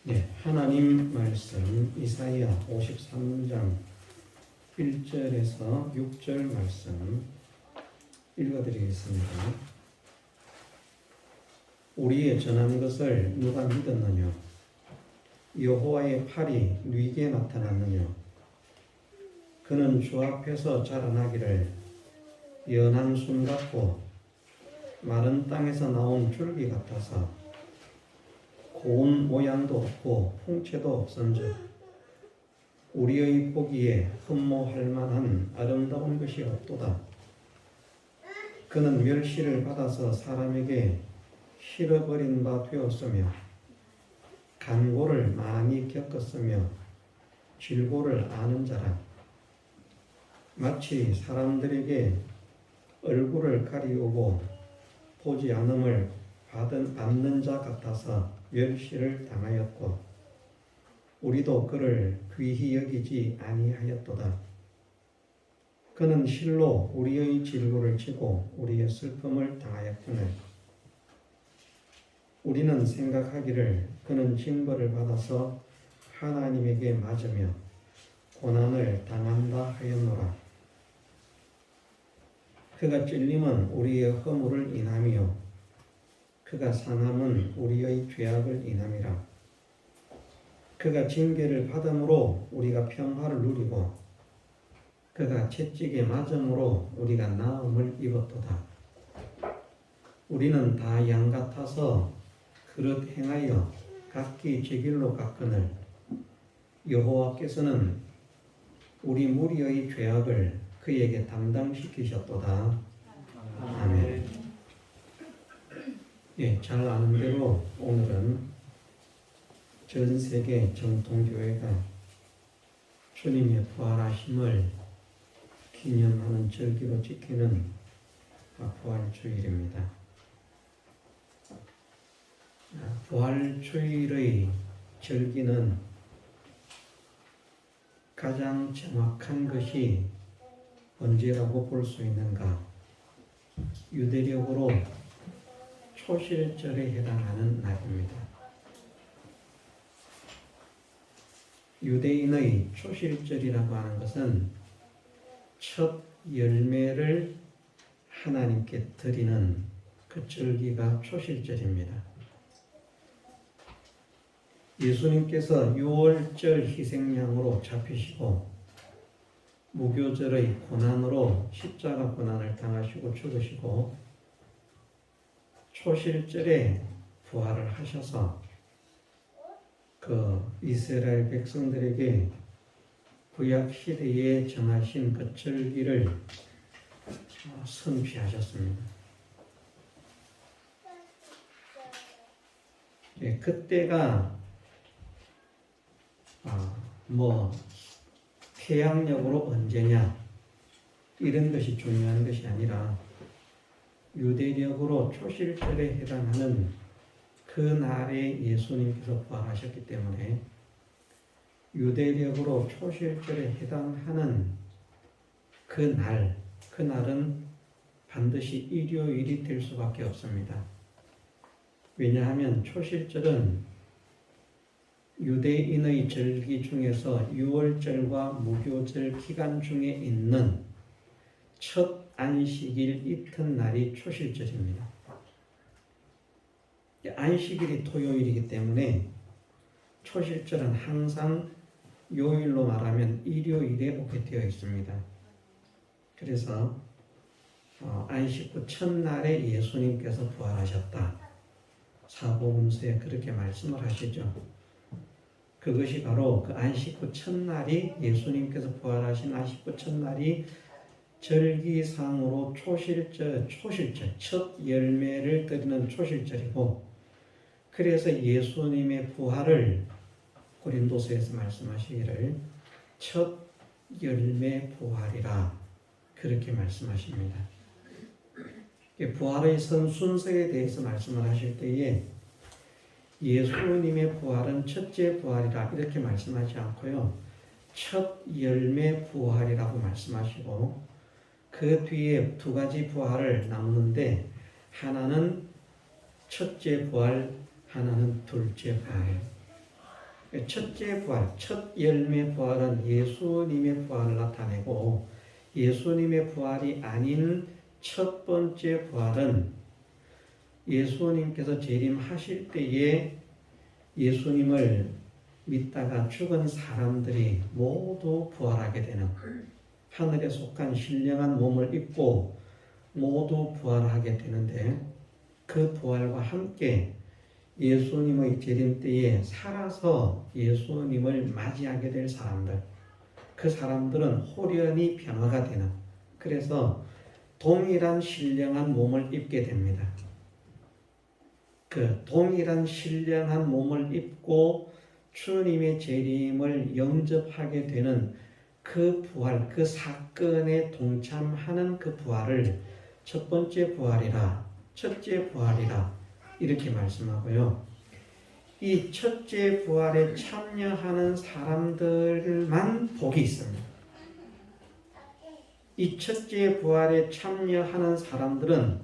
네, 하나님 말씀 이사야 53장 1절에서 6절 말씀 읽어드리겠습니다. 우리의 전한 것을 누가 믿었느냐? 여호와의 팔이 누이게 나타났느냐? 그는 주 앞에서 자라나기를 연한 순 같고 마른 땅에서 나온 줄기 같아서 고운 모양도 없고 풍채도 없은즉 우리의 보기에 흠모할 만한 아름다운 것이 없도다. 그는 멸시를 받아서 사람에게 실어버린 바 되었으며 간고를 많이 겪었으며 질고를 아는 자라. 마치 사람들에게 얼굴을 가리우고 보지 않음을 받는 자 같아서 멸시를 당하였고 우리도 그를 귀히 여기지 아니하였도다. 그는 실로 우리의 질고를 치고 우리의 슬픔을 당하였구나. 우리는 생각하기를 그는 징벌을 받아서 하나님에게 맞으며 고난을 당한다 하였노라. 그가 찔림은 우리의 허물을 인함이요 그가 상함은 우리의 죄악을 인함이라. 그가 징계를 받음으로 우리가 평화를 누리고 그가 채찍에 맞음으로 우리가 나음을 입었도다. 우리는 다 양 같아서 그릇 행하여 각기 제 길로 갔거늘 여호와께서는 우리 무리의 죄악을 그에게 담당시키셨도다. 아멘. 예, 잘 아는 대로 오늘은 전 세계 정통교회가 주님의 부활하심을 기념하는 절기로 지키는 부활주일입니다. 부활주일의 절기는 가장 정확한 것이 언제라고 볼 수 있는가? 유대력으로 초실절에 해당하는 날입니다. 유대인의 초실절이라고 하는 것은 첫 열매를 하나님께 드리는 그 절기가 초실절입니다. 예수님께서 유월절 희생양으로 잡히시고 무교절의 고난으로 십자가 고난을 당하시고 죽으시고 초실절에 부활을 하셔서 그 이스라엘 백성들에게 구약 시대에 정하신 그 절기를 성취하셨습니다. 예, 그때가 태양력으로 언제냐 이런 것이 중요한 것이 아니라 유대력으로 초실절에 해당하는 그 날에 예수님께서 부활하셨기 때문에 유대력으로 초실절에 해당하는 그날은 반드시 일요일이 될 수밖에 없습니다. 왜냐하면 초실절은 유대인의 절기 중에서 유월절과 무교절 기간 중에 있는 첫 안식일 이튿날이 초실절입니다. 안식일이 토요일이기 때문에 초실절은 항상 요일로 말하면 일요일에 오게 되어 있습니다. 그래서 안식 후 첫날에 예수님께서 부활하셨다. 사복음서에 그렇게 말씀을 하시죠. 그것이 바로 그 안식 후 첫날이 예수님께서 부활하신 안식 후 첫날이 절기상으로 초실절, 첫 열매를 드리는 초실절이고 그래서 예수님의 부활을 고린도서에서 말씀하시기를 첫 열매 부활이라 그렇게 말씀하십니다. 부활의 순서에 대해서 말씀을 하실 때에 예수님의 부활은 첫째 부활이라 이렇게 말씀하지 않고요. 첫 열매 부활이라고 말씀하시고 그 뒤에 두 가지 부활을 나누는데 하나는 첫째 부활, 하나는 둘째 부활. 첫째 부활, 첫 열매 부활은 예수님의 부활을 나타내고 예수님의 부활이 아닌 첫 번째 부활은 예수님께서 재림하실 때에 예수님을 믿다가 죽은 사람들이 모두 부활하게 되는 하늘에 속한 신령한 몸을 입고 모두 부활하게 되는데 그 부활과 함께 예수님의 재림 때에 살아서 예수님을 맞이하게 될 사람들, 그 사람들은 홀연히 변화가 되는, 그래서 동일한 신령한 몸을 입게 됩니다. 그 동일한 신령한 몸을 입고 주님의 재림을 영접하게 되는 그 부활, 그 사건에 동참하는 그 부활을 첫 번째 부활이라, 첫째 부활이라 이렇게 말씀하고요. 이 첫째 부활에 참여하는 사람들만 복이 있습니다. 이 첫째 부활에 참여하는 사람들은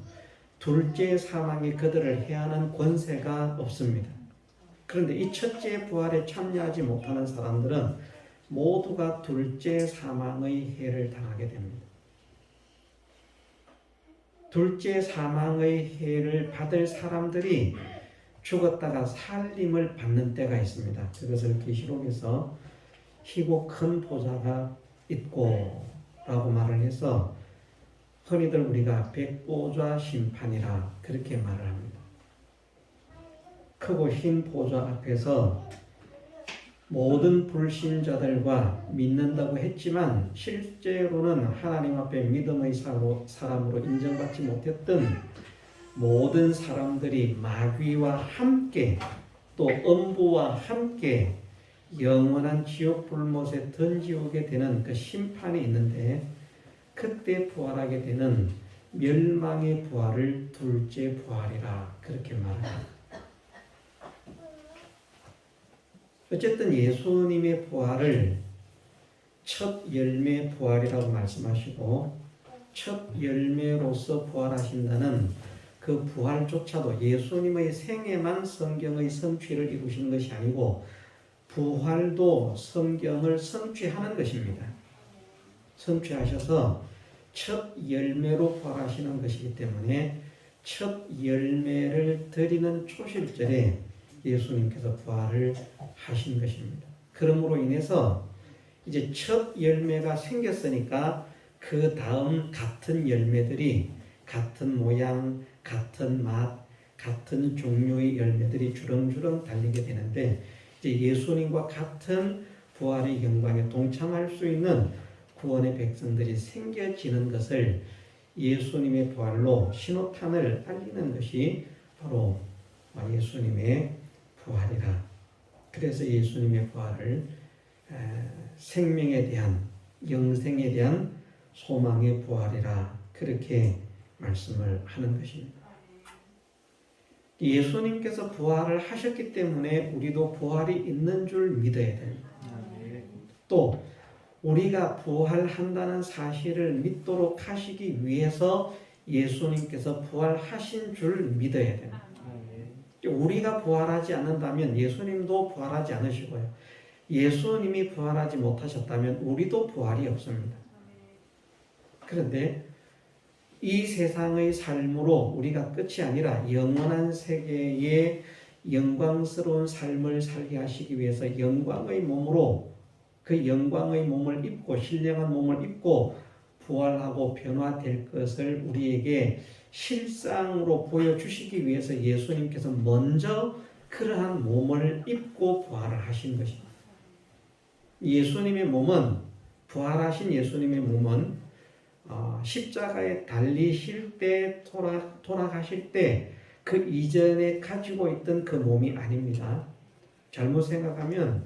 둘째 사망이 그들을 해하는 권세가 없습니다. 그런데 이 첫째 부활에 참여하지 못하는 사람들은 모두가 둘째 사망의 해를 당하게 됩니다. 둘째 사망의 해를 받을 사람들이 죽었다가 살림을 받는 때가 있습니다. 그것을 계시록에서 희고 큰 보좌가 있고 라고 말을 해서 흔히들 우리가 백보좌 심판이라 그렇게 말을 합니다. 크고 흰 보좌 앞에서 모든 불신자들과 믿는다고 했지만 실제로는 하나님 앞에 믿음의 사람으로 인정받지 못했던 모든 사람들이 마귀와 함께 또 음부와 함께 영원한 지옥 불못에 던지오게 되는 그 심판이 있는데 그때 부활하게 되는 멸망의 부활을 둘째 부활이라 그렇게 말합니다. 어쨌든 예수님의 부활을 첫 열매 부활이라고 말씀하시고 첫 열매로서 부활하신다는 그 부활조차도 예수님의 생애만 성경의 성취를 이루신 것이 아니고 부활도 성경을 성취하는 것입니다. 성취하셔서 첫 열매로 부활하시는 것이기 때문에 첫 열매를 드리는 초실절에 예수님께서 부활을 하신 것입니다. 그러므로 인해서 이제 첫 열매가 생겼으니까 그 다음 같은 열매들이 같은 모양, 같은 맛, 같은 종류의 열매들이 주렁주렁 달리게 되는데 이제 예수님과 같은 부활의 영광에 동참할 수 있는 구원의 백성들이 생겨지는 것을 예수님의 부활로 신호탄을 알리는 것이 바로 예수님의 부활이라. 그래서 예수님의 부활을 생명에 대한 영생에 대한 소망의 부활이라 그렇게 말씀을 하는 것입니다. 예수님께서 부활을 하셨기 때문에 우리도 부활이 있는 줄 믿어야 됩니다. 또 우리가 부활한다는 사실을 믿도록 하시기 위해서 예수님께서 부활하신 줄 믿어야 됩니다. 우리가 부활하지 않는다면 예수님도 부활하지 않으시고요. 예수님이 부활하지 못하셨다면 우리도 부활이 없습니다. 그런데 이 세상의 삶으로 우리가 끝이 아니라 영원한 세계의 영광스러운 삶을 살게 하시기 위해서 영광의 몸으로 그 영광의 몸을 입고 신령한 몸을 입고 부활하고 변화될 것을 우리에게 실상으로 보여주시기 위해서 예수님께서 먼저 그러한 몸을 입고 부활을 하신 것입니다. 예수님의 몸은 부활하신 예수님의 몸은 십자가에 달리실 때 돌아가실 때 그 이전에 가지고 있던 그 몸이 아닙니다. 잘못 생각하면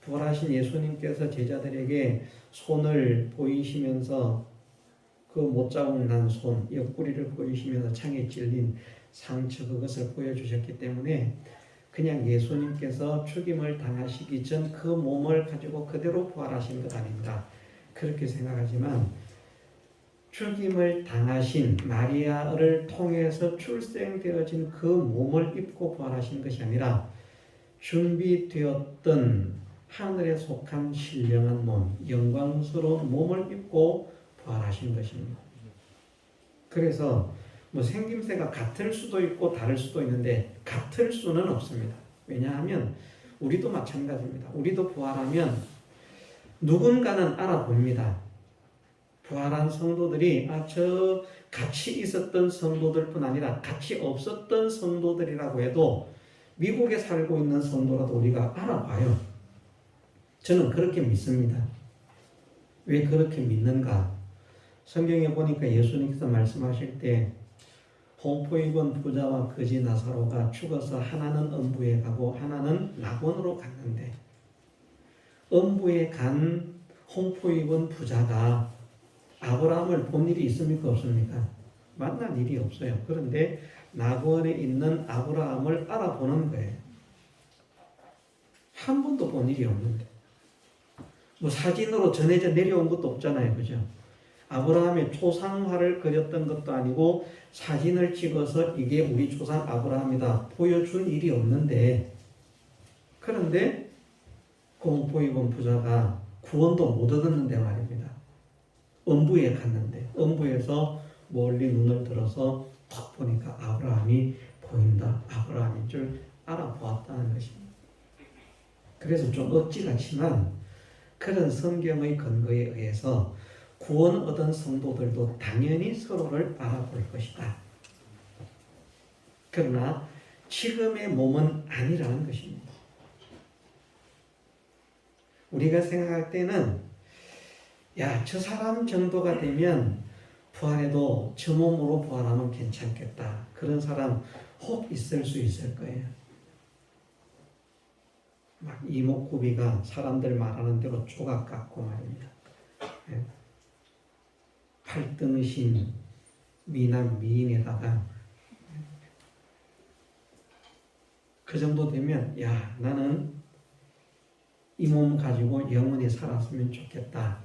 부활하신 예수님께서 제자들에게 손을 보이시면서 그 못자국 난 손, 옆구리를 보이시면서 창에 찔린 상처 그것을 보여주셨기 때문에 그냥 예수님께서 죽임을 당하시기 전 그 몸을 가지고 그대로 부활하신 것 아닌가 그렇게 생각하지만 죽임을 당하신 마리아를 통해서 출생되어진 그 몸을 입고 부활하신 것이 아니라 준비되었던 하늘에 속한 신령한 몸, 영광스러운 몸을 입고 부활하신 것입니다. 그래서 뭐 생김새가 같을 수도 있고 다를 수도 있는데 같을 수는 없습니다. 왜냐하면 우리도 마찬가지입니다. 우리도 부활하면 누군가는 알아봅니다. 부활한 성도들이 저 같이 있었던 성도들뿐 아니라 같이 없었던 성도들이라고 해도 미국에 살고 있는 성도라도 우리가 알아봐요. 저는 그렇게 믿습니다. 왜 그렇게 믿는가? 성경에 보니까 예수님께서 말씀하실 때 홍포 입은 부자와 거지 나사로가 죽어서 하나는 음부에 가고 하나는 낙원으로 갔는데 음부에 간 홍포 입은 부자가 아브라함을 본 일이 있습니까? 없습니까? 만난 일이 없어요. 그런데 낙원에 있는 아브라함을 알아보는 거예요. 한 번도 본 일이 없는데 뭐 사진으로 전해져 내려온 것도 없잖아요. 그죠? 아브라함의 초상화를 그렸던 것도 아니고 사진을 찍어서 이게 우리 조상 아브라함이다 보여준 일이 없는데 그런데 그 홍포 입은 부자가 구원도 못 얻었는데 말입니다. 음부에 갔는데 음부에서 멀리 눈을 들어서 딱 보니까 아브라함이 보인다. 아브라함인 줄 알아보았다는 것입니다. 그래서 좀 억지 같지만 그런 성경의 근거에 의해서 구원 얻은 성도들도 당연히 서로를 알아볼 것이다. 그러나 지금의 몸은 아니라는 것입니다. 우리가 생각할 때는 저 사람 정도가 되면 부활해도 저 몸으로 부활하면 괜찮겠다. 그런 사람 혹 있을 수 있을 거예요. 막 이목구비가 사람들 말하는 대로 조각 같고 말입니다. 팔등신 미남 미인에다가 그 정도 되면 나는 이 몸 가지고 영원히 살았으면 좋겠다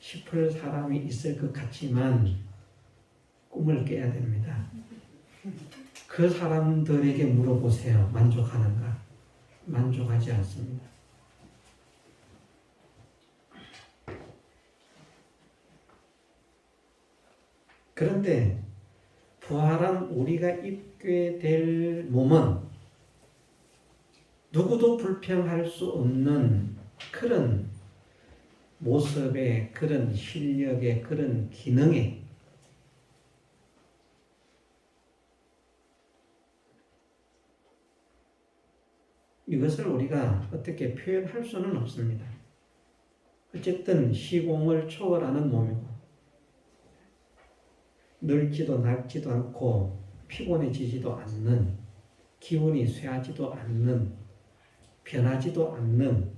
싶을 사람이 있을 것 같지만 꿈을 깨야 됩니다. 그 사람들에게 물어보세요. 만족하는가? 만족하지 않습니다. 그런데 부활한 우리가 입게 될 몸은 누구도 불평할 수 없는 그런 모습의, 그런 실력의, 그런 기능의 이것을 우리가 어떻게 표현할 수는 없습니다. 어쨌든 시공을 초월하는 몸이고 늙지도 낡지도 않고 피곤해지지도 않는, 기운이 쇠하지도 않는, 변하지도 않는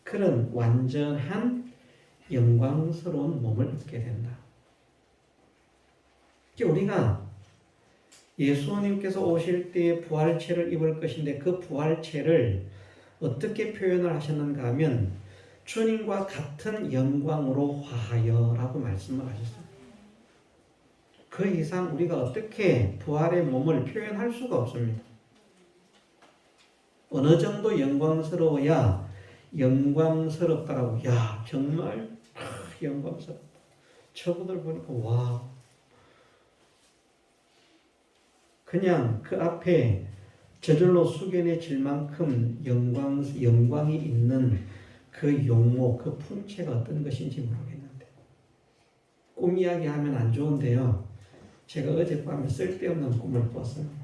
그런 완전한 영광스러운 몸을 입게 된다. 우리가 예수님께서 오실 때에 부활체를 입을 것인데 그 부활체를 어떻게 표현을 하셨는가 하면 주님과 같은 영광으로 화하여라고 말씀을 하셨습니다. 그 이상 우리가 어떻게 부활의 몸을 표현할 수가 없습니다. 어느 정도 영광스러워야 영광스럽다라고 정말 영광스럽다. 저분들 보니까 와 그냥 그 앞에 저절로 숙연해질 만큼 영광이 있는 그 용모, 그 풍채가 어떤 것인지 모르겠는데 꿈 이야기하면 안 좋은데요. 제가 어젯밤에 쓸데없는 꿈을 꿨습니다.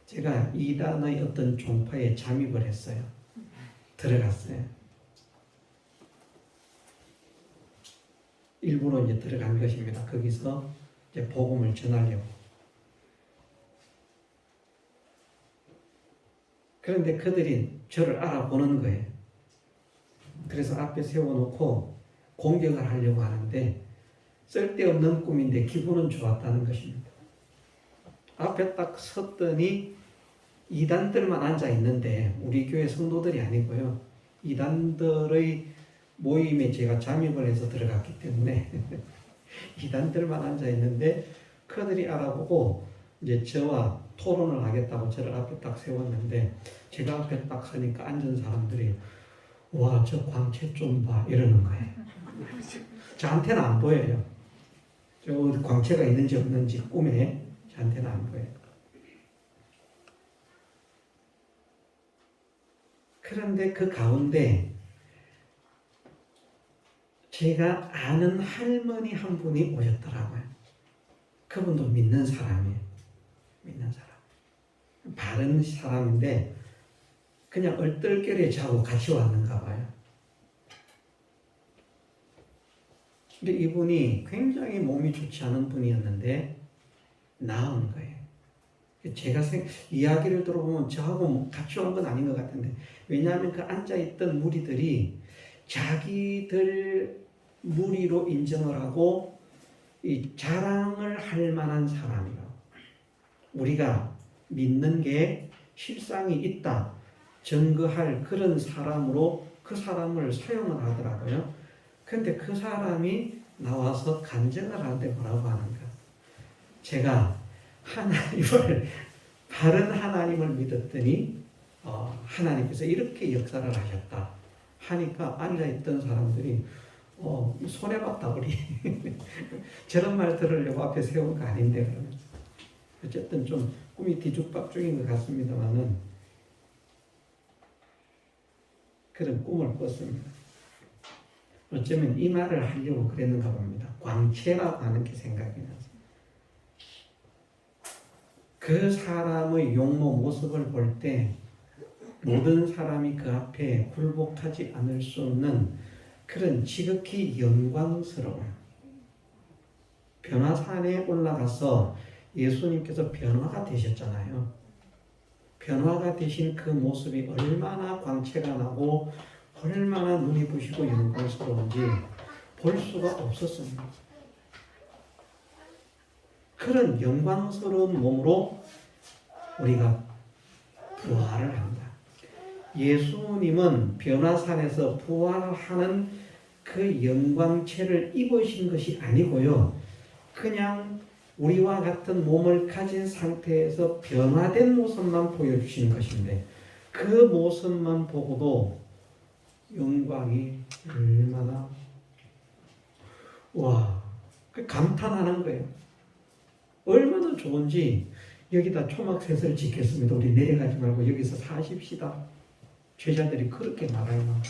제가 이단의 어떤 종파에 잠입을 했어요. 들어갔어요. 일부러 이제 들어간 것입니다. 거기서 이제 복음을 전하려고. 그런데 그들이 저를 알아보는 거예요. 그래서 앞에 세워놓고 공격을 하려고 하는데 쓸데없는 꿈인데 기분은 좋았다는 것입니다. 앞에 딱 섰더니 이단들만 앉아 있는데 우리 교회 성도들이 아니고요. 이단들의 모임에 제가 잠입을 해서 들어갔기 때문에 이단들만 앉아 있는데 그들이 알아보고 이제 저와 토론을 하겠다고 저를 앞에 딱 세웠는데 제가 앞에 딱 서니까 앉은 사람들이 와, 저 광채 좀 봐 이러는 거예요. 저한테는 안 보여요. 저 광채가 있는지 없는지 꿈에 저한테는 안 보여요. 그런데 그 가운데 제가 아는 할머니 한 분이 오셨더라고요. 그분도 믿는 사람이에요. 믿는 사람. 바른 사람인데 그냥 얼떨결에 저하고 같이 왔는가 봐요. 근데 이분이 굉장히 몸이 좋지 않은 분이었는데 나은 거예요. 제가 이야기를 들어보면 저하고 같이 온 건 아닌 것 같은데, 왜냐하면 그 앉아있던 무리들이 자기들 무리로 인정을 하고 이 자랑을 할 만한 사람이요. 우리가 믿는 게 실상이 있다 증거할 그런 사람으로 그 사람을 사용을 하더라고요. 근데 그 사람이 나와서 간증을 하는데 뭐라고 하는가? 제가 하나님을 바른 하나님을 믿었더니 하나님께서 이렇게 역사를 하셨다 하니까 앉아있던 사람들이 손해봤다 우리 저런 말 들으려고 앞에 세운 거 아닌데 그러면서 어쨌든 좀 꿈이 뒤죽박죽인 것 같습니다만은 그런 꿈을 꿨습니다. 어쩌면 이 말을 하려고 그랬는가 봅니다. 광채라고 하는 게 생각이 나서 그 사람의 용모 모습을 볼 때 모든 사람이 그 앞에 굴복하지 않을 수 없는 그런 지극히 영광스러운 변화산에 올라가서 예수님께서 변화가 되셨잖아요. 변화가 되신 그 모습이 얼마나 광채가 나고 얼마나 눈이 부시고 영광스러운지 볼 수가 없었습니다. 그런 영광스러운 몸으로 우리가 부활을 한다. 예수님은 변화산에서 부활하는 그 영광체를 입으신 것이 아니고요. 그냥 우리와 같은 몸을 가진 상태에서 변화된 모습만 보여주시는 것인데 그 모습만 보고도 영광이 얼마나 와 감탄하는 거예요. 얼마나 좋은지 여기다 초막셋을 짓겠습니다. 우리 내려가지 말고 여기서 사십시다. 제자들이 그렇게 말해요.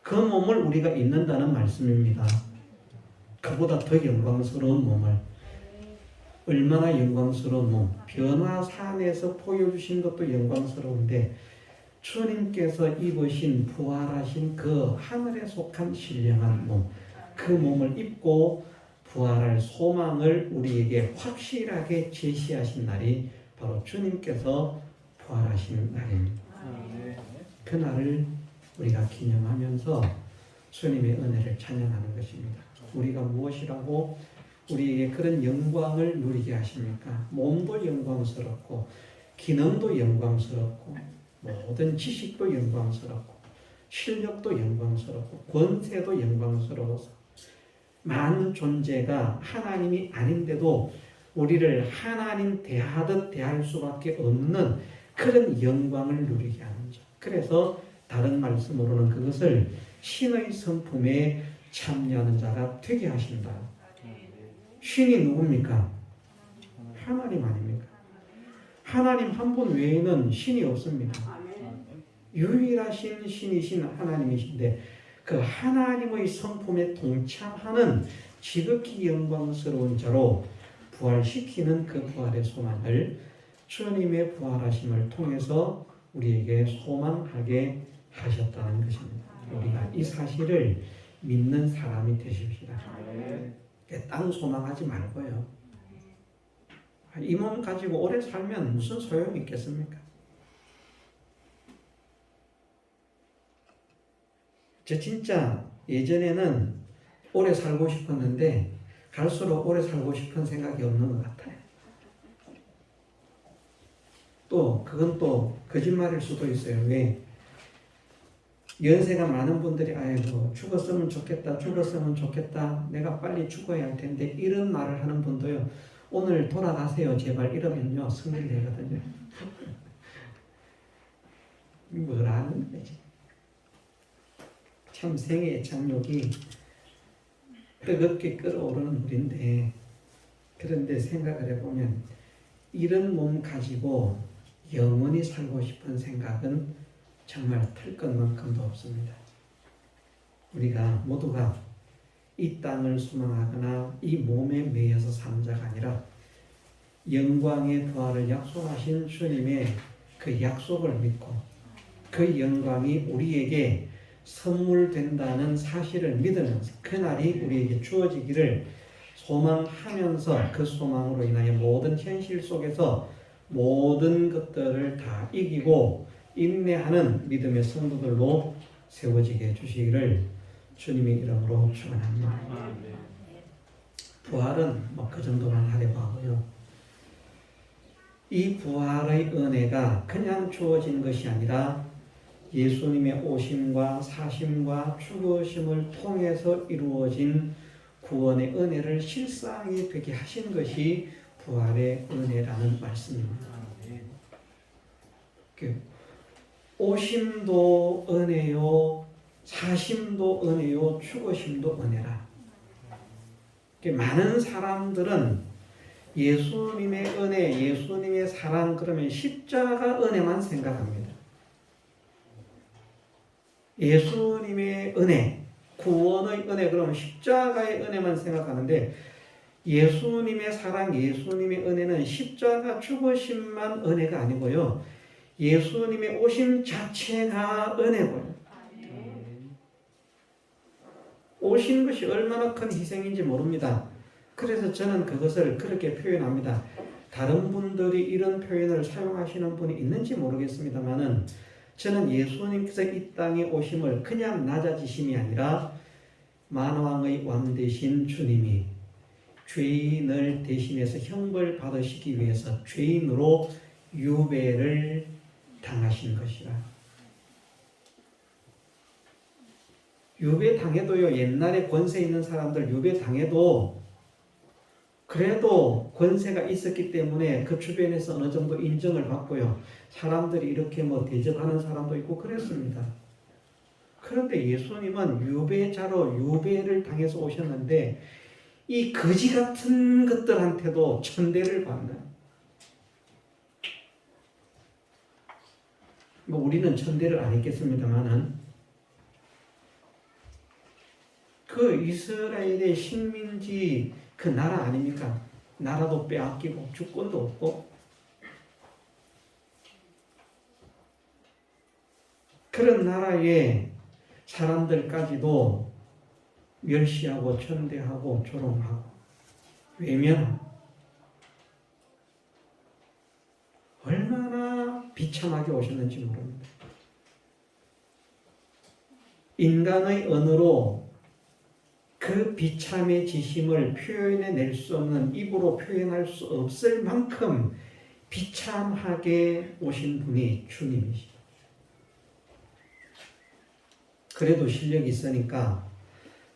그 몸을 우리가 입는다는 말씀입니다. 그보다 더 영광스러운 몸을 얼마나 영광스러운 몸 변화산에서 보여주신 것도 영광스러운데 주님께서 입으신 부활하신 그 하늘에 속한 신령한 몸 그 몸을 입고 부활할 소망을 우리에게 확실하게 제시하신 날이 바로 주님께서 부활하시는 날입니다. 그 날을 우리가 기념하면서 주님의 은혜를 찬양하는 것입니다. 우리가 무엇이라고 우리에게 그런 영광을 누리게 하십니까? 몸도 영광스럽고 기능도 영광스럽고 모든 지식도 영광스럽고 실력도 영광스럽고 권세도 영광스러워서 많은 존재가 하나님이 아닌데도 우리를 하나님 대하듯 대할 수밖에 없는 그런 영광을 누리게 하는 점. 그래서 다른 말씀으로는 그것을 신의 성품에 참여하는 자가 되게 하신다. 신이 누굽니까? 하나님 아닙니까? 하나님 한 분 외에는 신이 없습니다. 유일하신 신이신 하나님이신데 그 하나님의 성품에 동참하는 지극히 영광스러운 자로 부활시키는 그 부활의 소망을 주님의 부활하심을 통해서 우리에게 소망하게 하셨다는 것입니다. 우리가 이 사실을 믿는 사람이 되십시다. 딴 소망하지 말고요. 이 몸 가지고 오래 살면 무슨 소용이 있겠습니까? 저 진짜 예전에는 오래 살고 싶었는데 갈수록 오래 살고 싶은 생각이 없는 것 같아요. 또 그건 또 거짓말일 수도 있어요. 왜? 연세가 많은 분들이 아이고 죽었으면 좋겠다, 죽었으면 좋겠다, 내가 빨리 죽어야 할 텐데 이런 말을 하는 분도요. 오늘 돌아가세요 제발 이러면요 승질내거든요. 뭐라는 거지. 참 생애의 착욕이 뜨겁게 끓어오르는 우리인데, 그런데 생각을 해보면 이런 몸 가지고 영원히 살고 싶은 생각은 정말 털 것만큼도 없습니다. 우리가 모두가 이 땅을 소망하거나 이 몸에 매여서 사는 자가 아니라 영광의 부활을 약속하신 주님의 그 약속을 믿고 그 영광이 우리에게 선물된다는 사실을 믿으면서 그날이 우리에게 주어지기를 소망하면서 그 소망으로 인하여 모든 현실 속에서 모든 것들을 다 이기고 인내하는 믿음의 성도들로 세워지게 해주시기를 주님의 이름으로 축원합니다. 부활은 그 정도만 하려고 하고요. 이 부활의 은혜가 그냥 주어진 것이 아니라 예수님의 오심과 사심과 죽으심을 통해서 이루어진 구원의 은혜를 실상이 되게 하신 것이 부활의 은혜라는 말씀입니다. 오심도 은혜요, 사심도 은혜요, 죽으심도 은혜라. 많은 사람들은 예수님의 은혜, 예수님의 사랑 그러면 십자가 은혜만 생각합니다. 예수님의 은혜, 구원의 은혜 그러면 십자가의 은혜만 생각하는데, 예수님의 사랑, 예수님의 은혜는 십자가 죽으심만 은혜가 아니고요, 예수님의 오심 자체가 은혜고요. 오신 것이 얼마나 큰 희생인지 모릅니다. 그래서 저는 그것을 그렇게 표현합니다. 다른 분들이 이런 표현을 사용하시는 분이 있는지 모르겠습니다만은, 저는 예수님께서 이 땅에 오심을 그냥 낮아지심이 아니라 만왕의 왕 되신 주님이 죄인을 대신해서 형벌 받으시기 위해서 죄인으로 유배를 당하신 것이라. 유배 당해도요, 옛날에 권세 있는 사람들 유배 당해도 그래도 권세가 있었기 때문에 그 주변에서 어느 정도 인정을 받고요, 사람들이 이렇게 대접하는 사람도 있고 그랬습니다. 그런데 예수님은 유배자로 유배를 당해서 오셨는데 이 거지 같은 것들한테도 천대를 받는, 우리는 천대를 안 했겠습니다만은 그 이스라엘의 식민지 그 나라 아닙니까? 나라도 빼앗기고 주권도 없고, 그런 나라의 사람들까지도 멸시하고 천대하고 조롱하고 외면하고, 얼마나 비참하게 오셨는지 모릅니다. 인간의 언어로 그 비참해지심을 표현해낼 수 없는, 입으로 표현할 수 없을 만큼 비참하게 오신 분이 주님이시죠. 그래도 실력이 있으니까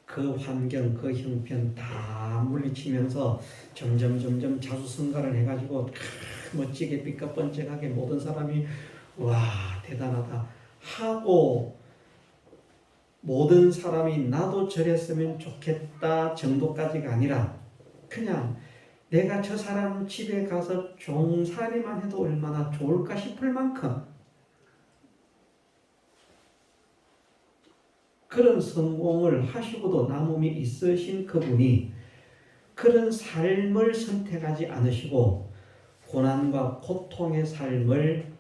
그 환경, 그 형편 다 물리치면서 점점 자수성가를 해가지고 멋지게 삐까뻔쩍하게 모든 사람이 와 대단하다 하고, 모든 사람이 나도 저랬으면 좋겠다 정도까지가 아니라 그냥 내가 저 사람 집에 가서 종살이만 해도 얼마나 좋을까 싶을 만큼 그런 성공을 하시고도 남음이 있으신 그분이 그런 삶을 선택하지 않으시고 고난과 고통의 삶을,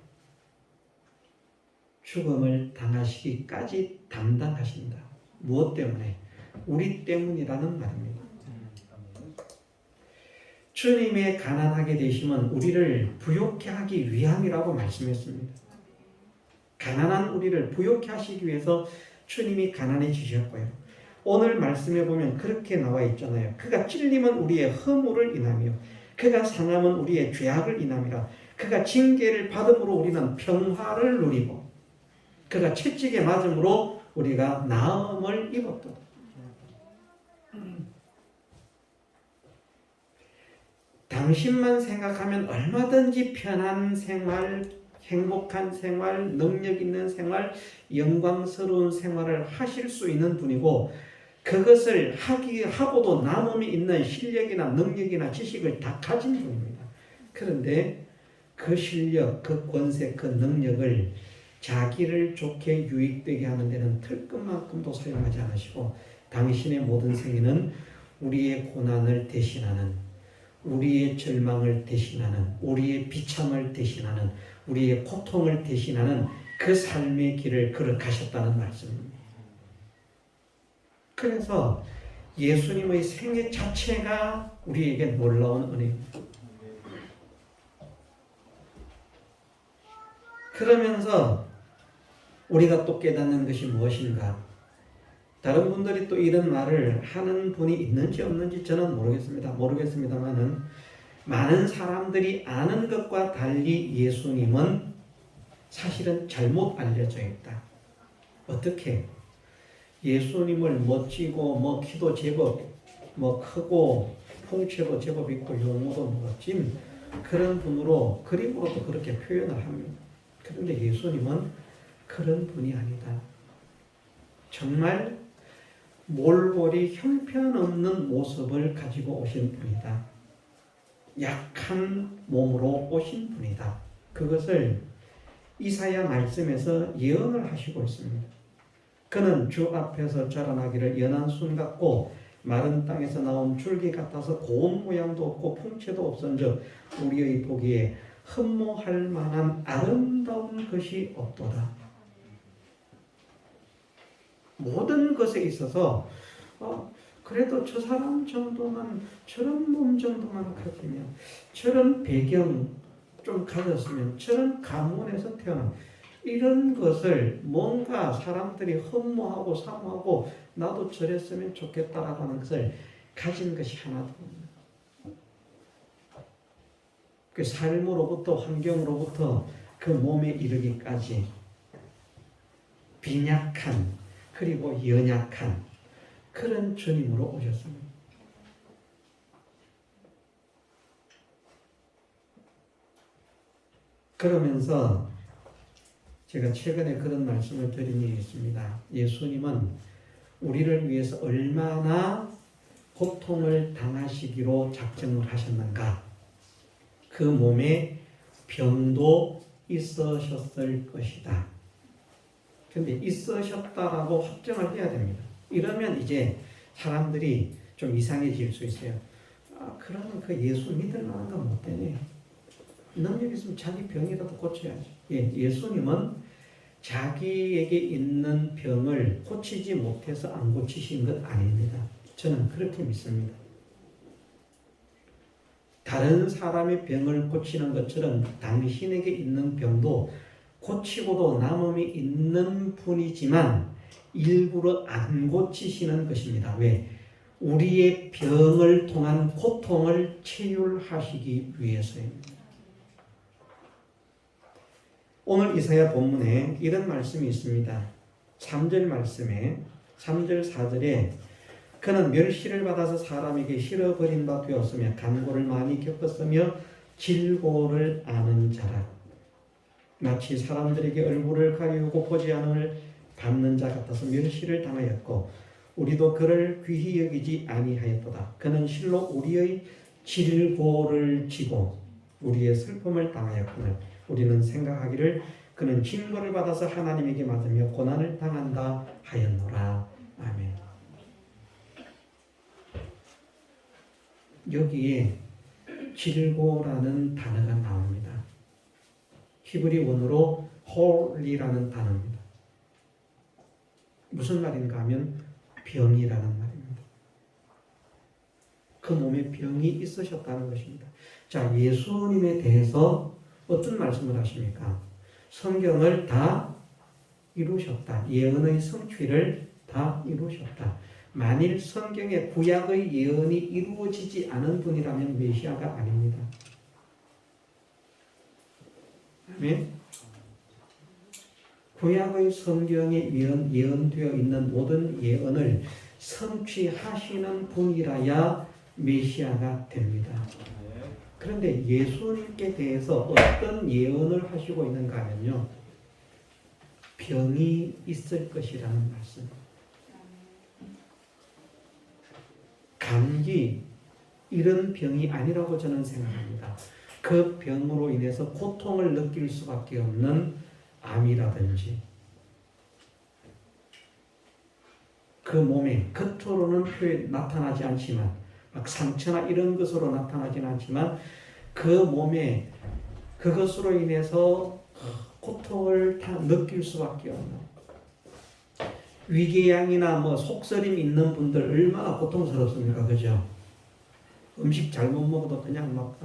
죽음을 당하시기까지 담당하신다. 무엇 때문에? 우리 때문이라는 말입니다. 주님의 가난하게 되심은 우리를 부욕해 하기 위함이라고 말씀했습니다. 가난한 우리를 부욕해 하시기 위해서 주님이 가난해지셨고요. 오늘 말씀에 보면 그렇게 나와 있잖아요. 그가 찔림은 우리의 허물을 인하며 그가 상함은 우리의 죄악을 인함이라. 그가 징계를 받음으로 우리는 평화를 누리고 그가 채찍에 맞음으로 우리가 나음을 입었다. 당신만 생각하면 얼마든지 편한 생활, 행복한 생활, 능력 있는 생활, 영광스러운 생활을 하실 수 있는 분이고 그것을 하고도 남음이 있는 실력이나 능력이나 지식을 다 가진 분입니다. 그런데 그 실력, 그 권세, 그 능력을 자기를 좋게 유익되게 하는 데는 털끝만큼도 사용하지 않으시고 당신의 모든 생애는 우리의 고난을 대신하는, 우리의 절망을 대신하는, 우리의 비참을 대신하는, 우리의 고통을 대신하는 그 삶의 길을 걸어가셨다는 말씀입니다. 그래서 예수님의 생애 자체가 우리에게 놀라운 은혜입니다. 그러면서 우리가 또 깨닫는 것이 무엇인가? 다른 분들이 또 이런 말을 하는 분이 있는지 없는지 저는 모르겠습니다만은 많은 사람들이 아는 것과 달리 예수님은 사실은 잘못 알려져 있다. 어떻게? 예수님을 멋지고 키도 제법 크고 풍채도 제법 있고 용모도 멋진 그런 분으로 그림으로도 그렇게 표현을 합니다. 그런데 예수님은 그런 분이 아니다. 정말 몰골이 형편없는 모습을 가지고 오신 분이다. 약한 몸으로 오신 분이다. 그것을 이사야 말씀에서 예언을 하시고 있습니다. 그는 주 앞에서 자라나기를 연한 순 같고 마른 땅에서 나온 줄기 같아서 고운 모양도 없고 풍채도 없은즉 우리의 보기에 흠모할 만한 아름다운 것이 없도다. 모든 것에 있어서 그래도 저 사람 정도만 저런 몸 정도만 가지면 저런 배경 좀 가졌으면 저런 가문에서 태어난 이런 것을 뭔가 사람들이 흠모하고 사모하고 나도 저랬으면 좋겠다라고 하는 것을 가진 것이 하나도 없는 그 삶으로부터 환경으로부터 그 몸에 이르기까지 빈약한 그리고 연약한 그런 주님으로 오셨습니다. 그러면서 제가 최근에 그런 말씀을 드린 일이 있습니다. 예수님은 우리를 위해서 얼마나 고통을 당하시기로 작정을 하셨는가. 그 몸에 병도 있으셨을 것이다. 근데 있으셨다라고 확정을 해야 됩니다. 이러면 이제 사람들이 좀 이상해질 수 있어요. 그러면 그 예수 믿을 만한 건 못 되네. 능력 있으면 자기 병이라도 고쳐야지. 예수님은 자기에게 있는 병을 고치지 못해서 안 고치신 것 아닙니다. 저는 그렇게 믿습니다. 다른 사람의 병을 고치는 것처럼 당신에게 있는 병도 고치고도 남음이 있는 분이지만 일부러 안 고치시는 것입니다. 왜? 우리의 병을 통한 고통을 치유하시기 위해서입니다. 오늘 이사야 본문에 이런 말씀이 있습니다. 3절 말씀에 3절 4절에 그는 멸시를 받아서 사람에게 실어버린 바 되었으며 간고를 많이 겪었으며 질고를 아는 자라. 마치 사람들에게 얼굴을 가리우고 보지 않음을 받는 자 같아서 멸시를 당하였고 우리도 그를 귀히 여기지 아니하였도다. 그는 실로 우리의 질고를 지고 우리의 슬픔을 당하였거늘 우리는 생각하기를 그는 징벌을 받아서 하나님에게 맞으며 고난을 당한다 하였노라. 아멘. 여기에 질고라는 단어가 나옵니다. 히브리 원어로 홀이라는 단어입니다. 무슨 말인가 하면 병이라는 말입니다. 그 몸에 병이 있으셨다는 것입니다. 자, 예수님에 대해서 어떤 말씀을 하십니까? 성경을 다 이루셨다. 예언의 성취를 다 이루셨다. 만일 성경의 구약의 예언이 이루어지지 않은 분이라면 메시아가 아닙니다. 아멘. 구약의 성경에 예언되어 있는 모든 예언을 성취하시는 분이라야 메시아가 됩니다. 그런데 예수님께 대해서 어떤 예언을 하시고 있는가 하면요. 병이 있을 것이라는 말씀. 감기 이런 병이 아니라고 저는 생각합니다. 그 병으로 인해서 고통을 느낄 수밖에 없는 암이라든지 그 몸에 겉으로는 나타나지 않지만 막 상처나 이런 것으로 나타나지는 않지만 그 몸에 그것으로 인해서 고통을 다 느낄 수밖에 없는 위궤양이나 뭐 속쓰림 있는 분들 얼마나 고통스럽습니까? 그죠? 음식 잘못 먹어도 그냥 막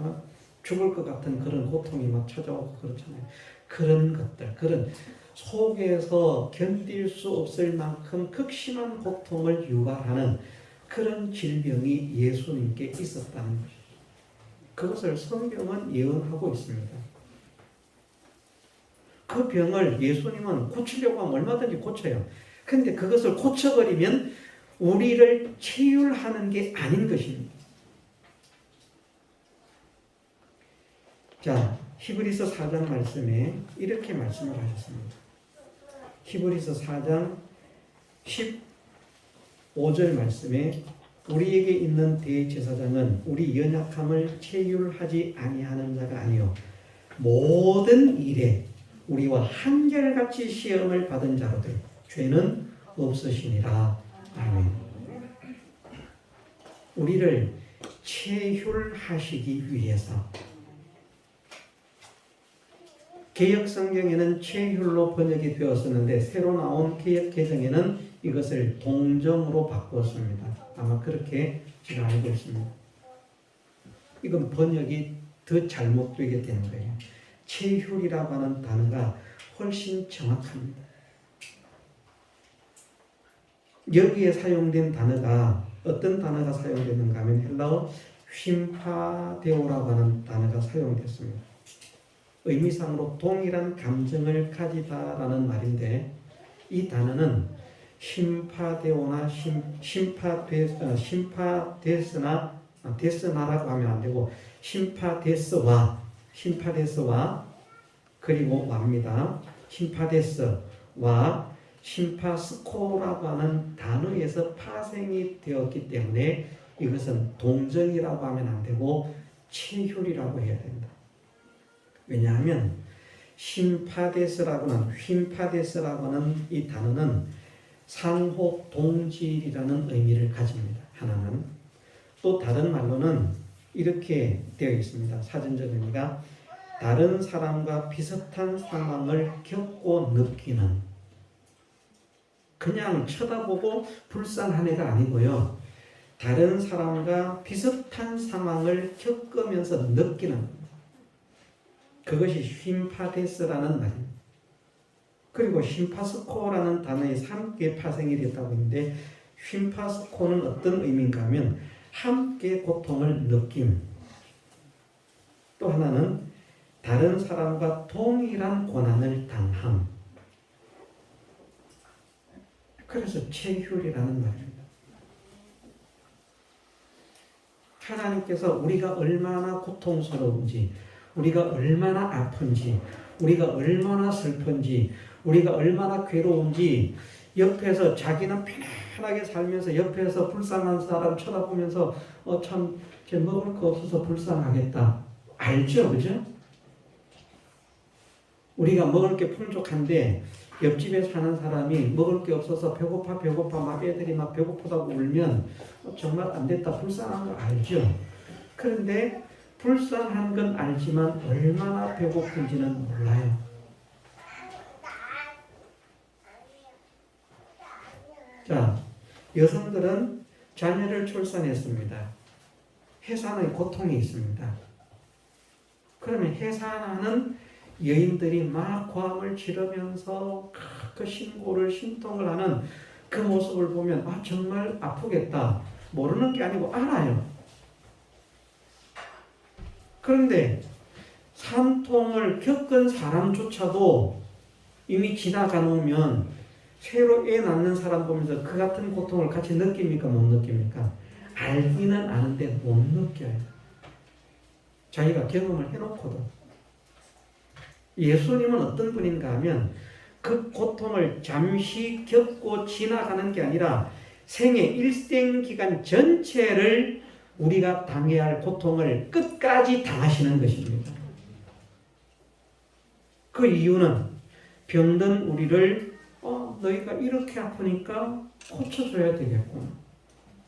죽을 것 같은 그런 고통이 막 찾아오고 그렇잖아요. 그런 것들, 그런 속에서 견딜 수 없을 만큼 극심한 고통을 유발하는 그런 질병이 예수님께 있었다는 것이죠. 그것을 성경은 예언하고 있습니다. 그 병을 예수님은 고치려고 하면 얼마든지 고쳐요. 근데 그것을 고쳐버리면 우리를 치유하는 게 아닌 것입니다. 자, 히브리서 4장 말씀에 이렇게 말씀을 하셨습니다. 히브리서 4장 15절 말씀에 우리에게 있는 대제사장은 우리 연약함을 체휼하지 아니하는 자가 아니요 모든 일에 우리와 한결같이 시험을 받은 자로들 죄는 없으시니라. 아멘. 우리를 체휼하시기 위해서 개역성경에는 체휼로 번역이 되었었는데 새로 나온 개역개정에는 이것을 동정으로 바꾸었습니다. 아마 그렇게 제가 알고 있습니다. 이건 번역이 더 잘못되게 된 거예요. 체휼이라고 하는 단어가 훨씬 정확합니다. 여기에 사용된 단어가 어떤 단어가 사용됐는가 하면 헬라어 쉼파데오라고 하는 단어가 사용됐습니다. 의미상으로 동일한 감정을 가지다라는 말인데 이 단어는 심파데오나 데스나라고 하면 안 되고 심파데스와 그리고 와입니다. 심파데스와 심파스코라고 하는 단어에서 파생이 되었기 때문에 이것은 동정이라고 하면 안 되고 체휼이라고 해야 된다. 왜냐하면 휘파데스라고 하는 이 단어는 상호 동질이라는 의미를 가집니다. 하나는 또 다른 말로는 이렇게 되어 있습니다. 사전적 의미가 다른 사람과 비슷한 상황을 겪고 느끼는, 그냥 쳐다보고 불쌍한 애가 아니고요. 다른 사람과 비슷한 상황을 겪으면서 느끼는, 그것이 쉼파데스라는 말입니다. 그리고 심파스코라는 단어에 함께 파생이 됐다고 했는데 쉼파스코는 어떤 의미인가 하면 함께 고통을 느낌, 또 하나는 다른 사람과 동일한 고난을 당함. 그래서 체휼이라는 말입니다. 하나님께서 우리가 얼마나 고통스러운지, 우리가 얼마나 아픈지, 우리가 얼마나 슬픈지, 우리가 얼마나 괴로운지 옆에서 자기는 편안하게 살면서 옆에서 불쌍한 사람 쳐다보면서 참 쟤 먹을 거 없어서 불쌍하겠다. 알죠? 그죠? 우리가 먹을 게 풍족한데 옆집에 사는 사람이 먹을 게 없어서 배고파 막 애들이 막 배고프다고 울면 정말 안 됐다, 불쌍한 거 알죠? 그런데 불쌍한 건 알지만 얼마나 배고픈지는 몰라요. 자, 여성들은 자녀를 출산했습니다. 해산의 고통이 있습니다. 그러면 해산하는 여인들이 막 고함을 지르면서 그 신통을 하는 그 모습을 보면 정말 아프겠다. 모르는 게 아니고 알아요. 그런데 산통을 겪은 사람조차도 이미 지나가 놓으면 새로 애 낳는 사람 보면서 그 같은 고통을 같이 느낍니까? 못 느낍니까? 알기는 아는데 못 느껴요. 자기가 경험을 해놓거든. 예수님은 어떤 분인가 하면 그 고통을 잠시 겪고 지나가는 게 아니라 생애 일생 기간 전체를 우리가 당해야 할 고통을 끝까지 당하시는 것입니다. 그 이유는 병든 우리를 너희가 이렇게 아프니까 고쳐줘야 되겠구나.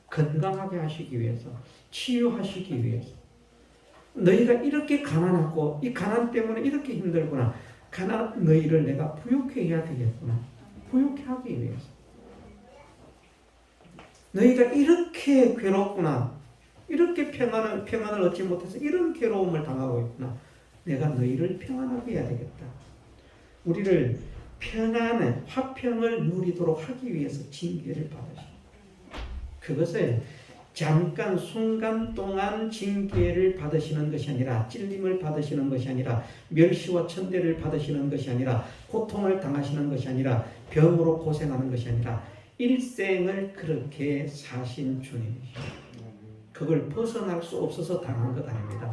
건강하게 하시기 위해서, 치유하시기 위해서. 너희가 이렇게 가난하고 이 가난 때문에 이렇게 힘들구나. 너희를 내가 부유케 해야 되겠구나. 부유케 하기 위해서. 너희가 이렇게 괴롭구나. 이렇게 평안을 얻지 못해서 이런 괴로움을 당하고 있구나. 내가 너희를 평안하게 해야 되겠다. 우리를 평안의 화평을 누리도록 하기 위해서 징계를 받으십니다. 그것을 잠깐 순간 동안 징계를 받으시는 것이 아니라 찔림을 받으시는 것이 아니라 멸시와 천대를 받으시는 것이 아니라 고통을 당하시는 것이 아니라 병으로 고생하는 것이 아니라 일생을 그렇게 사신 주님이십니다. 그걸 벗어날 수 없어서 당한 것 아닙니다.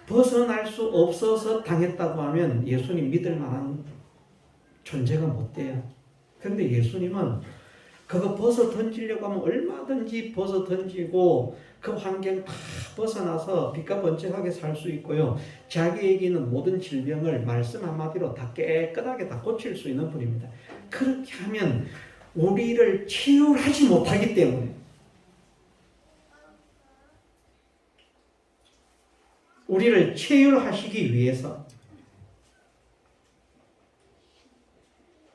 벗어날 수 없어서 당했다고 하면 예수님 믿을 만한 존재가 못 돼요. 그런데 예수님은 그거 벗어 던지려고 하면 얼마든지 벗어 던지고 그 환경 다 벗어나서 빛과 번쩍하게 살 수 있고요. 자기에게 있는 모든 질병을 말씀 한마디로 다 깨끗하게 다 고칠 수 있는 분입니다. 그렇게 하면 우리를 치유하지 못하기 때문에 우리를 치유하시기 위해서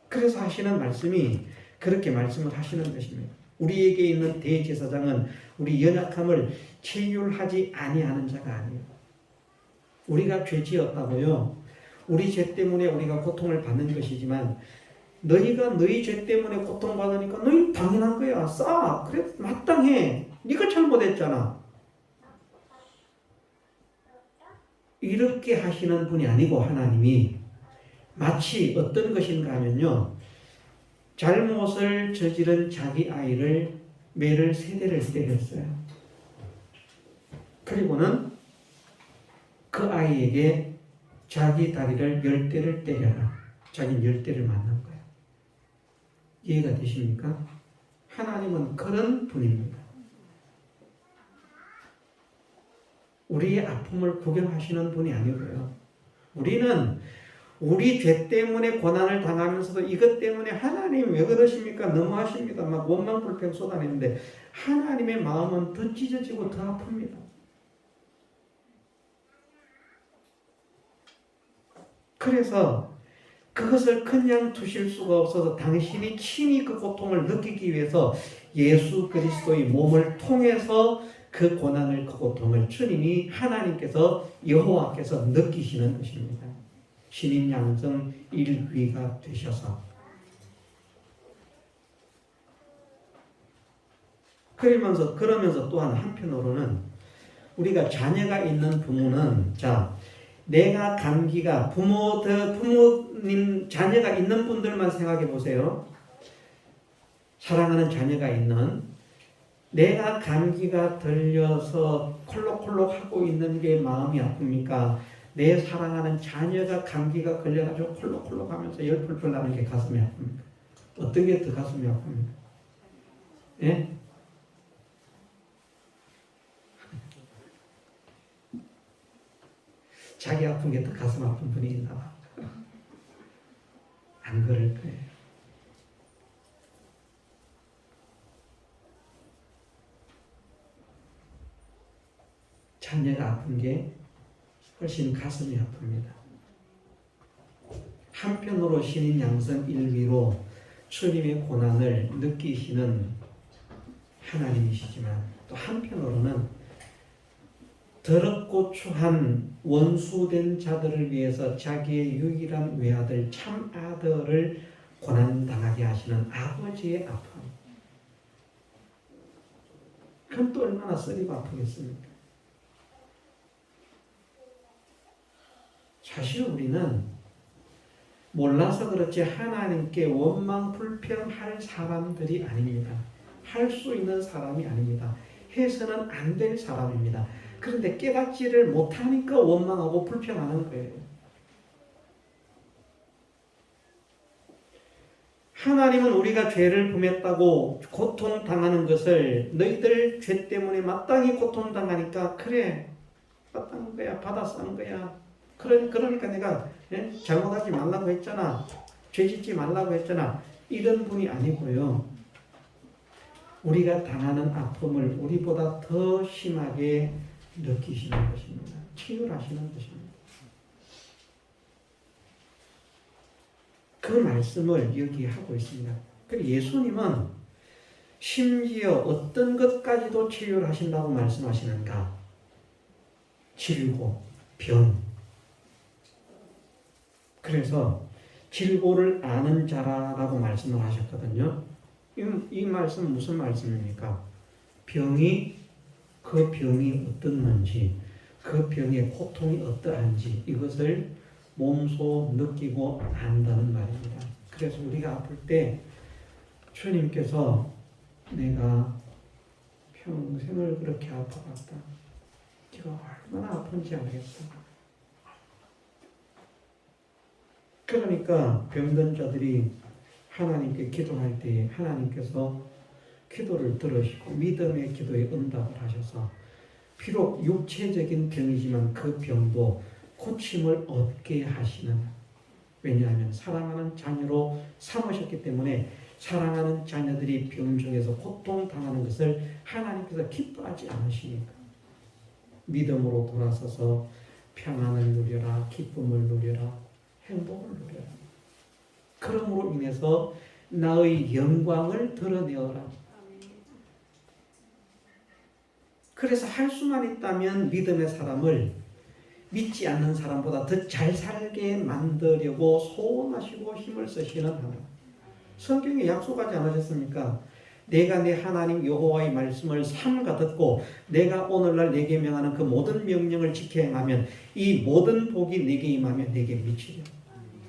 그래서 하시는 말씀이 그렇게 말씀을 하시는 것입니다. 우리에게 있는 대제사장은 우리 연약함을 치유하지 아니하는 자가 아니에요. 우리가 죄 지었다고요. 우리 죄 때문에 우리가 고통을 받는 것이지만 너희가 너희 죄 때문에 고통받으니까 너희 당연한 거야. 그래 마땅해. 네가 잘못했잖아. 이렇게 하시는 분이 아니고 하나님이 마치 어떤 것인가 하면요. 잘못을 저지른 자기 아이를 매를 3대를 때렸어요. 그리고는 그 아이에게 자기 다리를 10대를 때려라. 자기는 10대를 맞는 거예요. 이해가 되십니까? 하나님은 그런 분입니다. 우리의 아픔을 구경하시는 분이 아니고요. 우리는 우리 죄 때문에 고난을 당하면서도 이것 때문에 하나님 왜 그러십니까? 너무하십니다. 막 원망불평 쏟아내는데 하나님의 마음은 더 찢어지고 더 아픕니다. 그래서 그것을 그냥 두실 수가 없어서 당신이 친히 그 고통을 느끼기 위해서 예수 그리스도의 몸을 통해서 그 고난을 그 고통을 주님이 하나님께서 여호와께서 느끼시는 것입니다. 신인 양성 일귀가 되셔서 그러면서 또한 한편으로는 우리가 자녀가 있는 부모는 내가 감기가 부모님 자녀가 있는 분들만 생각해 보세요. 사랑하는 자녀가 있는 내가 감기가 들려서 콜록콜록 하고 있는 게 마음이 아픕니까? 내 사랑하는 자녀가 감기가 걸려가지고 콜록콜록 하면서 열풀풀 나는 게 가슴이 아픕니까? 어떤 게 더 가슴이 아픕니까? 예? 자기 아픈 게 더 가슴 아픈 분이 있나 봐. 안 그럴 거예요. 자녀가 아픈 게 훨씬 가슴이 아픕니다. 한편으로 신인 양성 일위로 주님의 고난을 느끼시는 하나님이시지만 또 한편으로는 더럽고 추한 원수된 자들을 위해서 자기의 유일한 외아들 참 아들을 고난당하게 하시는 아버지의 아픔. 그건 또 얼마나 쓰리고 아프겠습니까? 사실 우리는 몰라서 그렇지 하나님께 원망 불평할 사람들이 아닙니다. 할 수 있는 사람이 아닙니다. 해서는 안 될 사람입니다. 그런데 깨닫지를 못하니까 원망하고 불평하는 거예요. 하나님은 우리가 죄를 범했다고 고통당하는 것을 너희들 죄 때문에 마땅히 고통당하니까 그래 마땅한 거야 받아 싸는 거야 그러니까 내가 잘못하지 말라고 했잖아 죄 짓지 말라고 했잖아 이런 분이 아니고요. 우리가 당하는 아픔을 우리보다 더 심하게 느끼시는 것입니다. 치유하시는 것입니다. 그 말씀을 여기 하고 있습니다. 그리고 예수님은 심지어 어떤 것까지도 치유를 하신다고 말씀하시는가? 질고, 병. 그래서 질고를 아는 자라라고 말씀을 하셨거든요. 이 말씀 무슨 말씀입니까? 그 병이 어떻는지, 그 병의 고통이 어떠한지 이것을 몸소 느끼고 안다는 말입니다. 그래서 우리가 아플 때 주님께서 내가 평생을 그렇게 아파갔다. 네가 얼마나 아픈지 알겠다. 그러니까 병든 자들이 하나님께 기도할 때 하나님께서 기도를 들으시고 믿음의 기도에 응답을 하셔서 비록 육체적인 병이지만 그 병도 고침을 얻게 하시는, 왜냐하면 사랑하는 자녀로 삼으셨기 때문에 사랑하는 자녀들이 병 중에서 고통당하는 것을 하나님께서 기뻐하지 않으시니까 믿음으로 돌아서서 평안을 누려라, 기쁨을 누려라, 행복을 누려라. 그러므로 인해서 나의 영광을 드러내어라. 그래서 할 수만 있다면 믿음의 사람을 믿지 않는 사람보다 더 잘 살게 만들려고 소원하시고 힘을 쓰시는 하나님. 성경에 약속하지 않으셨습니까? 내가 내 하나님 여호와의 말씀을 삼가 듣고 내가 오늘날 내게 명하는 그 모든 명령을 지켜 행하면 이 모든 복이 내게 임하며 내게 미치리라.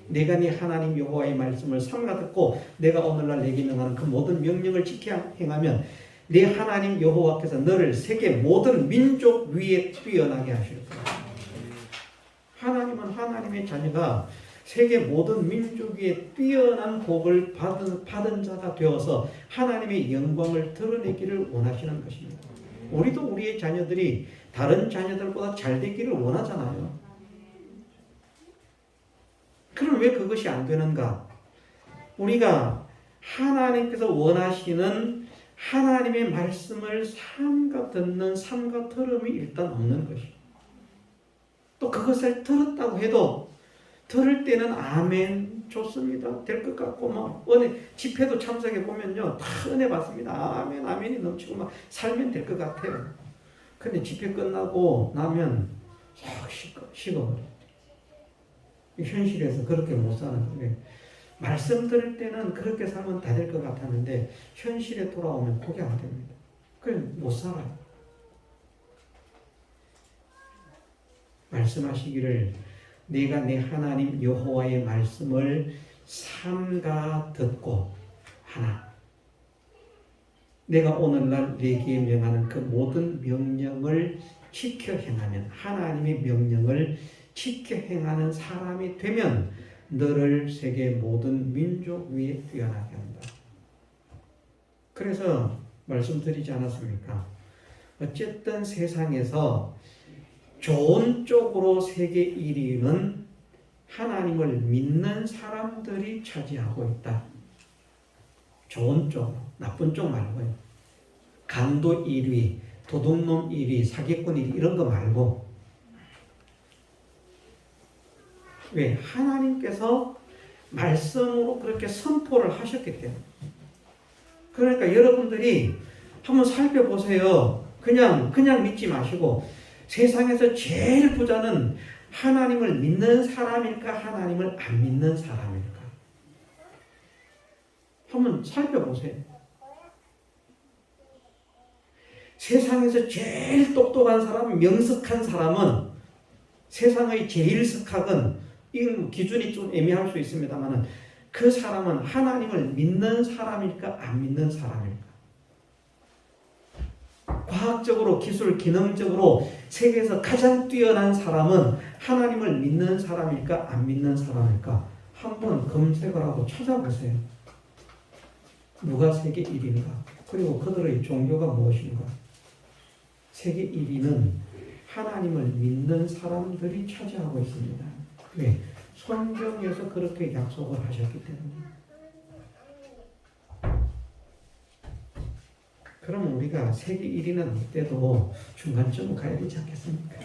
내가 네 하나님 여호와의 말씀을 삼가 듣고 내가 오늘날 내게 명하는 그 모든 명령을 지켜 행하면 네 하나님 여호와께서 너를 세계 모든 민족 위에 뛰어나게 하실 거야. 하나님은 하나님의 자녀가 세계 모든 민족 위에 뛰어난 복을 받은 자가 되어서 하나님의 영광을 드러내기를 원하시는 것입니다. 우리도 우리의 자녀들이 다른 자녀들보다 잘 되기를 원하잖아요. 그럼 왜 그것이 안 되는가? 우리가 하나님께서 원하시는 하나님의 말씀을 삼가 듣는 삼가 들음이 일단 없는 것이죠. 또 그것을 들었다고 해도 들을 때는 아멘 좋습니다. 될 것 같고 막 은혜 집회도 참석해 보면요 다 은혜 받습니다. 아멘 아멘이 넘치고 막 살면 될 것 같아요. 근데 집회 끝나고 나면 싹 식어버려. 현실에서 그렇게 못 사는 거예요. 말씀 들을 때는 그렇게 살면 다 될 것 같았는데 현실에 돌아오면 그게 안 됩니다. 그래서 못 살아요. 말씀하시기를 내가 내 하나님 여호와의 말씀을 삼가 듣고 하나 내가 오늘날 내게 명하는 그 모든 명령을 지켜 행하면 하나님의 명령을 지켜 행하는 사람이 되면 너를 세계 모든 민족 위에 뛰어나게 한다. 그래서 말씀드리지 않았습니까? 어쨌든 세상에서 좋은 쪽으로 세계 1위는 하나님을 믿는 사람들이 차지하고 있다. 좋은 쪽, 나쁜 쪽 말고요. 강도 1위, 도둑놈 1위, 사기꾼 1위 이런 거 말고 왜? 하나님께서 말씀으로 그렇게 선포를 하셨기 때문에. 그러니까 여러분들이 한번 살펴보세요. 그냥 믿지 마시고 세상에서 제일 부자는 하나님을 믿는 사람일까? 하나님을 안 믿는 사람일까? 한번 살펴보세요. 세상에서 제일 똑똑한 사람, 명석한 사람은 세상의 제일 석학은 이 기준이 좀 애매할 수 있습니다만 그 사람은 하나님을 믿는 사람일까? 안 믿는 사람일까? 과학적으로, 기술, 기능적으로 세계에서 가장 뛰어난 사람은 하나님을 믿는 사람일까, 안 믿는 사람일까? 한번 검색을 하고 찾아보세요. 누가 세계 1위인가? 그리고 그들의 종교가 무엇인가? 세계 1위는 하나님을 믿는 사람들이 차지하고 있습니다. 왜? 성경에서 그렇게 약속을 하셨기 때문에. 그럼 우리가 세계 1위는 못 돼도 중간쯤 가야 되지 않겠습니까?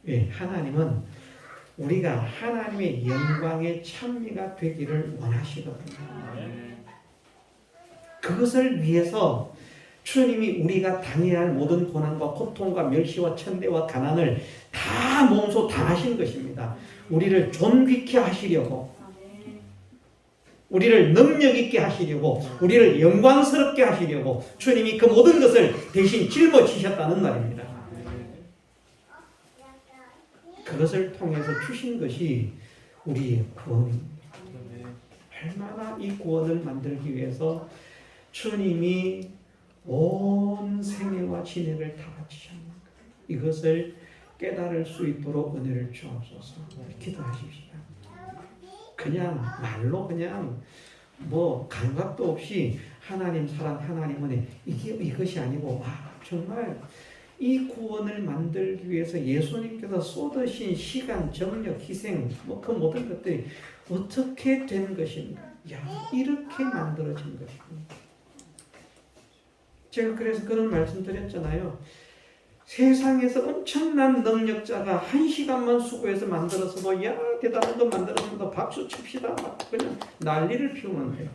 예, 하나님은 우리가 하나님의 영광의 찬미가 되기를 원하시거든요. 그것을 위해서 주님이 우리가 당해야 할 모든 고난과 고통과 멸시와 천대와 가난을 다 몸소 당하신 것입니다. 우리를 존귀케 하시려고, 우리를 능력 있게 하시려고, 우리를 영광스럽게 하시려고 주님이 그 모든 것을 대신 짊어지셨다는 말입니다. 그것을 통해서 주신 것이 우리의 구원입니다. 얼마나 이 구원을 만들기 위해서 주님이 온 생애와 진액을 다 바치셨는가. 이것을 깨달을 수 있도록 은혜를 주옵소서. 기도하십시오. 그냥 말로 그냥 뭐 감각도 없이 하나님 사랑, 하나님 은혜, 이것이 아니고, 와, 정말 이 구원을 만들기 위해서 예수님께서 쏟으신 시간, 정력, 희생, 뭐 그 모든 것들이 어떻게 된 것인가? 야, 이렇게 만들어진 것입니다. 제가 그래서 그런 말씀 드렸잖아요. 세상에서 엄청난 능력자가 1시간만 수고해서 만들어서도, 야, 대단한 거 만들어서 박수 칩시다, 막 그냥 난리를 피우면 돼요.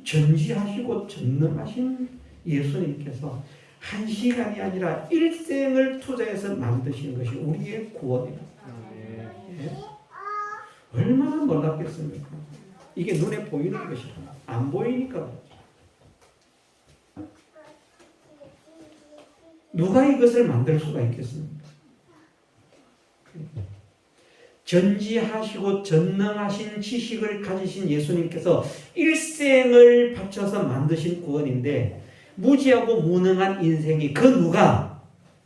전지하시고 전능하신 예수님께서 1시간이 아니라 일생을 투자해서 만드신 것이 우리의 구원이다. 예? 얼마나 놀랍겠습니까? 이게 눈에 보이는 것이다. 안 보이니까. 누가 이것을 만들 수가 있겠습니까? 전지하시고 전능하신 지식을 가지신 예수님께서 일생을 바쳐서 만드신 구원인데, 무지하고 무능한 인생이 그 누가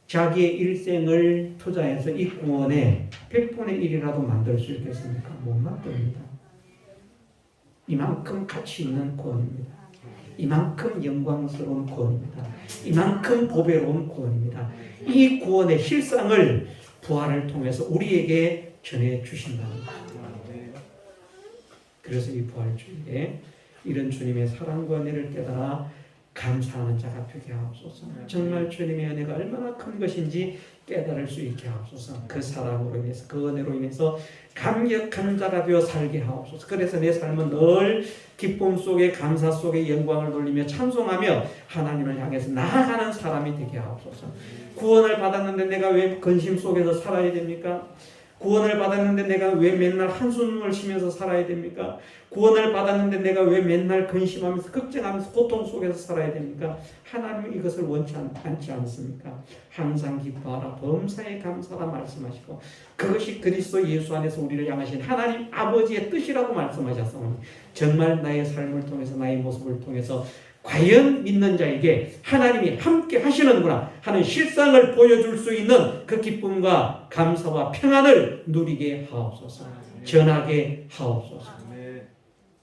자기의 일생을 투자해서 이 구원에 100분의 1이라도 만들 수 있겠습니까? 못 만듭니다. 이만큼 가치 있는 구원입니다. 이만큼 영광스러운 구원입니다. 이만큼 보배로운 구원입니다. 이 구원의 실상을 부활을 통해서 우리에게 전해 주신다는 것입니다. 그래서 이 부활주일에 이런 주님의 사랑과 은혜를 깨달아 감사하는 자가 되게 하옵소서. 정말 주님의 은혜가 얼마나 큰 것인지 깨달을 수 있게 하옵소서. 그 사랑으로 인해서, 그 은혜로 인해서 감격한 자가 되어 살게 하옵소서. 그래서 내 삶은 늘 기쁨 속에, 감사 속에 영광을 돌리며 찬송하며 하나님을 향해서 나아가는 사람이 되게 하옵소서. 구원을 받았는데 내가 왜 근심 속에서 살아야 됩니까? 구원을 받았는데 내가 왜 맨날 한숨을 쉬면서 살아야 됩니까? 구원을 받았는데 내가 왜 맨날 근심하면서 걱정하면서 고통 속에서 살아야 됩니까? 하나님은 이것을 원치 않지 않습니까? 항상 기뻐하라, 범사에 감사하라 말씀하시고, 그것이 그리스도 예수 안에서 우리를 향하신 하나님 아버지의 뜻이라고 말씀하셨사오니, 정말 나의 삶을 통해서, 나의 모습을 통해서 과연 믿는 자에게 하나님이 함께 하시는구나 하는 실상을 보여줄 수 있는 그 기쁨과 감사와 평안을 누리게 하옵소서. 전하게 하옵소서.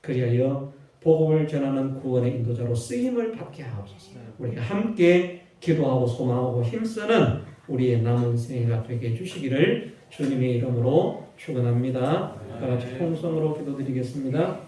그리하여 복음을 전하는 구원의 인도자로 쓰임을 받게 하옵소서. 우리가 함께 기도하고 소망하고 힘쓰는 우리의 남은 생애가 되게 해주시기를 주님의 이름으로 축원합니다. 다 같이 통성으로 기도드리겠습니다.